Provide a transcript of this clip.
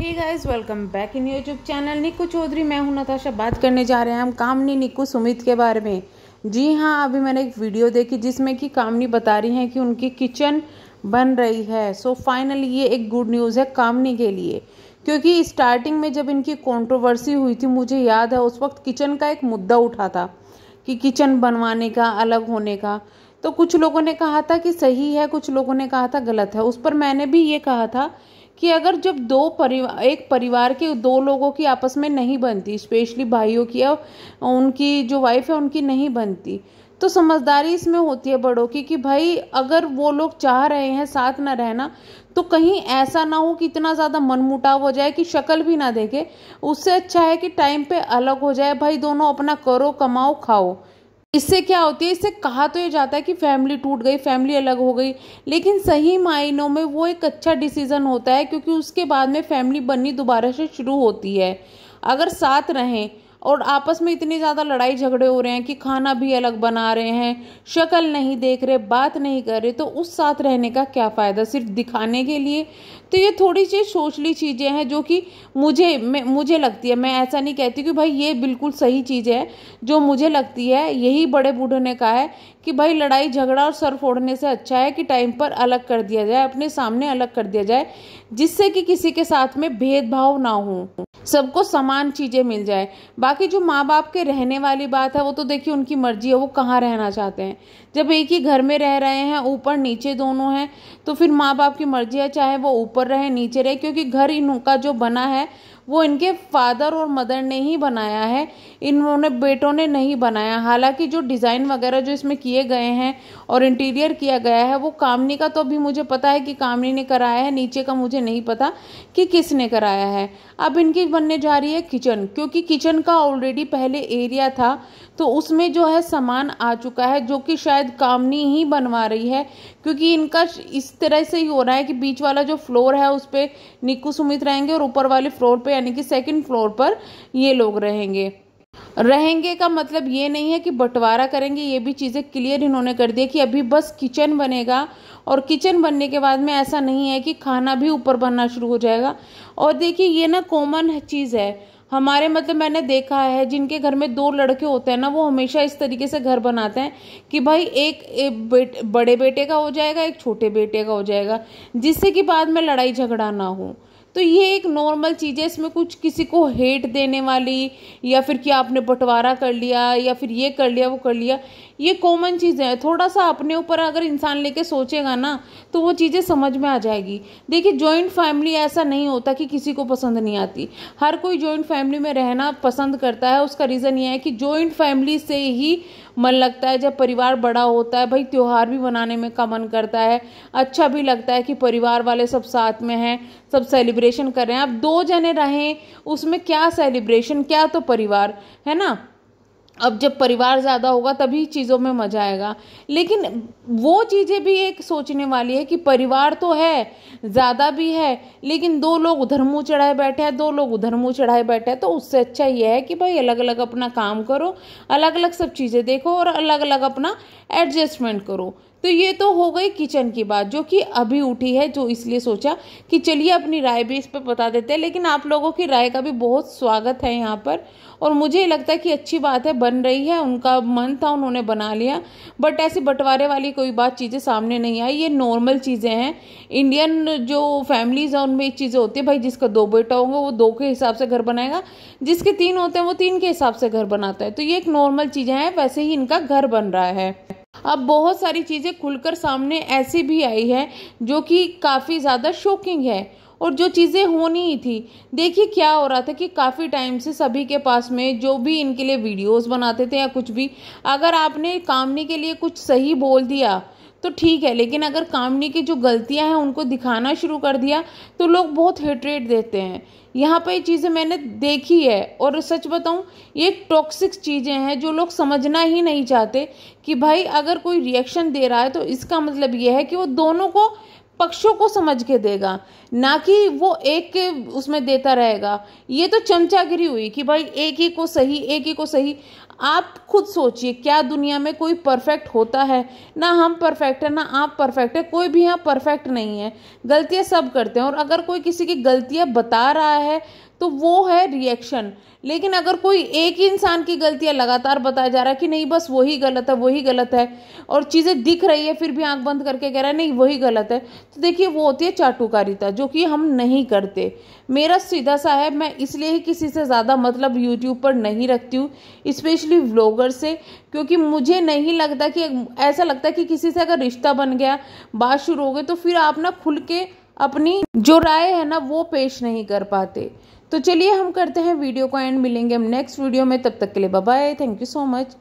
Hey guys, welcome back in YouTube channel Nikku Chaudhary. मैं हूं नताशा। बात करने जा रहे हैं हम कामनी, निक्कू, सुमित के बारे में। जी हाँ, अभी मैंने एक वीडियो देखी जिसमें कि कामनी बता रही हैं कि उनकी किचन बन रही है। सो फाइनली ये एक गुड न्यूज़ है कामनी के लिए, क्योंकि स्टार्टिंग में जब इनकी कंट्रोवर्सी हुई थी, मुझे याद है उस वक्त किचन का एक मुद्दा उठा था कि किचन बनवाने का, अलग होने का। तो कुछ लोगों ने कहा था कि सही है, कुछ लोगों ने कहा था गलत है। उस पर मैंने भी ये कहा था कि अगर जब एक परिवार के दो लोगों की आपस में नहीं बनती, स्पेशली भाइयों की या उनकी जो वाइफ है उनकी नहीं बनती, तो समझदारी इसमें होती है बड़ों की कि भाई अगर वो लोग चाह रहे हैं साथ ना रहना, तो कहीं ऐसा ना हो कि इतना ज़्यादा मनमुटाव हो जाए कि शक्ल भी ना देखे। उससे अच्छा है कि टाइम पे अलग हो जाए भाई, दोनों अपना करो, कमाओ, खाओ। इससे क्या होती है, इससे कहा तो ये जाता है कि फैमिली टूट गई, फैमिली अलग हो गई, लेकिन सही मायनों में वो एक अच्छा डिसीजन होता है, क्योंकि उसके बाद में फैमिली बननी दोबारा से शुरू होती है। अगर साथ रहें और आपस में इतनी ज़्यादा लड़ाई झगड़े हो रहे हैं कि खाना भी अलग बना रहे हैं, शक्ल नहीं देख रहे, बात नहीं कर रहे, तो उस साथ रहने का क्या फ़ायदा, सिर्फ दिखाने के लिए। तो ये थोड़ी सी सोचली चीज़ें हैं जो कि मुझे लगती है। मैं ऐसा नहीं कहती कि भाई ये बिल्कुल सही चीज़ है, जो मुझे लगती है यही बड़े बूढ़ों ने कहा है कि भाई लड़ाई झगड़ा और सर फोड़ने से अच्छा है कि टाइम पर अलग कर दिया जाए, अपने सामने अलग कर दिया जाए, जिससे कि किसी के साथ में भेदभाव ना हो, सबको समान चीजें मिल जाए। बाकी जो माँ बाप के रहने वाली बात है, वो तो देखिए उनकी मर्जी है, वो कहाँ रहना चाहते हैं। जब एक ही घर में रह रहे हैं, ऊपर नीचे दोनों हैं, तो फिर माँ बाप की मर्जी है, चाहे वो ऊपर रहे नीचे रहे, क्योंकि घर इनका जो बना है वो इनके फादर और मदर ने ही बनाया है, इन्होंने बेटों ने नहीं बनाया। हालांकि जो डिज़ाइन वगैरह जो इसमें किए गए हैं और इंटीरियर किया गया है वो कामनी का तो अभी मुझे पता है कि कामनी ने कराया है, नीचे का मुझे नहीं पता कि किसने कराया है। अब इनकी बनने जा रही है किचन, क्योंकि किचन का ऑलरेडी पहले एरिया था, तो उसमें जो है सामान आ चुका है, जो कि शायद कामनी ही बनवा रही है, क्योंकि इनका इस तरह से ही हो रहा है कि बीच वाला जो फ्लोर है उस पर निक्कू सुमित रहेंगे और ऊपर वाले फ्लोर पे यानी कि सेकंड फ्लोर पर ये लोग रहेंगे का मतलब ये नहीं है कि बंटवारा करेंगे। ये भी चीज़ें क्लियर इन्होंने कर दी कि अभी बस किचन बनेगा, और किचन बनने के बाद में ऐसा नहीं है कि खाना भी ऊपर बनना शुरू हो जाएगा। और देखिए ये ना कॉमन चीज़ है हमारे, मतलब मैंने देखा है जिनके घर में दो लड़के होते हैं ना, वो हमेशा इस तरीके से घर बनाते हैं कि भाई एक बड़े बेटे का हो जाएगा, एक छोटे बेटे का हो जाएगा, जिससे कि बाद में लड़ाई झगड़ा ना हो। तो ये एक नॉर्मल चीज़ है, इसमें कुछ किसी को हेट देने वाली या फिर कि आपने बंटवारा कर लिया या फिर ये कर लिया वो कर लिया, ये कॉमन चीज़ें हैं। थोड़ा सा अपने ऊपर अगर इंसान लेके सोचेगा ना, तो वो चीज़ें समझ में आ जाएगी। देखिए जॉइंट फैमिली ऐसा नहीं होता कि किसी को पसंद नहीं आती, हर कोई जॉइंट फैमिली में रहना पसंद करता है। उसका रीज़न ये है कि जॉइंट फैमिली से ही मन लगता है, जब परिवार बड़ा होता है भाई त्योहार भी मनाने में का मन करता है, अच्छा भी लगता है कि परिवार वाले सब साथ में हैं, सब सेलिब्रेशन कर रहे हैं। अब दो जने रहें उसमें क्या सेलिब्रेशन, क्या तो परिवार है ना। अब जब परिवार ज़्यादा होगा तभी चीज़ों में मजा आएगा। लेकिन वो चीज़ें भी एक सोचने वाली है कि परिवार तो है, ज़्यादा भी है, लेकिन दो लोग उधर मुँह चढ़ाए बैठे हैं, दो लोग उधर मुँह चढ़ाए बैठे हैं, तो उससे अच्छा ये है कि भाई अलग अलग अपना काम करो, अलग अलग सब चीज़ें देखो और अलग अलग अपना एडजस्टमेंट करो। तो ये तो हो गई किचन की बात, जो कि अभी उठी है, जो इसलिए सोचा कि चलिए अपनी राय भी इस पर बता देते हैं। लेकिन आप लोगों की राय का भी बहुत स्वागत है यहाँ पर, और मुझे लगता है कि अच्छी बात है, बन रही है, उनका मन था उन्होंने बना लिया। बट ऐसे बंटवारे वाली कोई बात चीज़ें सामने नहीं आई, ये नॉर्मल चीज़ें हैं। इंडियन जो फैमिलीज हैं उनमें एक चीज़ें होती है भाई, जिसका दो बेटा होंगे वो दो के हिसाब से घर बनाएगा, जिसके तीन होते हैं वो तीन के हिसाब से घर बनाता है। तो ये एक नॉर्मल चीज़ें हैं, वैसे ही इनका घर बन रहा है। अब बहुत सारी चीज़ें खुलकर सामने ऐसी भी आई है जो कि काफ़ी ज़्यादा शॉकिंग है, और जो चीज़ें होनी ही थी। देखिए क्या हो रहा था कि काफ़ी टाइम से सभी के पास में जो भी इनके लिए वीडियोस बनाते थे या कुछ भी, अगर आपने कामनी के लिए कुछ सही बोल दिया तो ठीक है, लेकिन अगर कामनी की जो गलतियां हैं उनको दिखाना शुरू कर दिया तो लोग बहुत हेट्रेट देते हैं। यहाँ पे ये चीज़ें मैंने देखी है, और सच बताऊँ ये टॉक्सिक चीज़ें हैं जो लोग समझना ही नहीं चाहते कि भाई अगर कोई रिएक्शन दे रहा है तो इसका मतलब ये है कि वो दोनों को पक्षों को समझ के देगा, ना कि वो एक के उसमें देता रहेगा। ये तो चमचागिरी हुई कि भाई एक ही को सही, एक ही को सही। आप खुद सोचिए, क्या दुनिया में कोई परफेक्ट होता है? ना हम परफेक्ट है ना आप परफेक्ट है, कोई भी यहाँ परफेक्ट नहीं है। गलतियां सब करते हैं, और अगर कोई किसी की गलतियां बता रहा है तो वो है रिएक्शन। लेकिन अगर कोई एक ही इंसान की गलतियां लगातार बताया जा रहा है कि नहीं बस वही गलत है वही गलत है, और चीज़ें दिख रही है फिर भी आंख बंद करके कह रहा है नहीं वही गलत है, तो देखिए वो होती है चाटुकारिता, जो कि हम नहीं करते। मेरा सीधा सा है, मैं इसलिए ही किसी से ज़्यादा मतलब यूट्यूब पर नहीं रखती हूँ, स्पेशली व्लॉगर से, क्योंकि मुझे नहीं लगता कि, ऐसा लगता है कि किसी से अगर रिश्ता बन गया, बात शुरू हो गई, तो फिर आप ना खुल के अपनी जो राय है ना वो पेश नहीं कर पाते। तो चलिए हम करते हैं वीडियो को एंड, मिलेंगे हम नेक्स्ट वीडियो में, तब तक के लिए bye bye, thank you so much.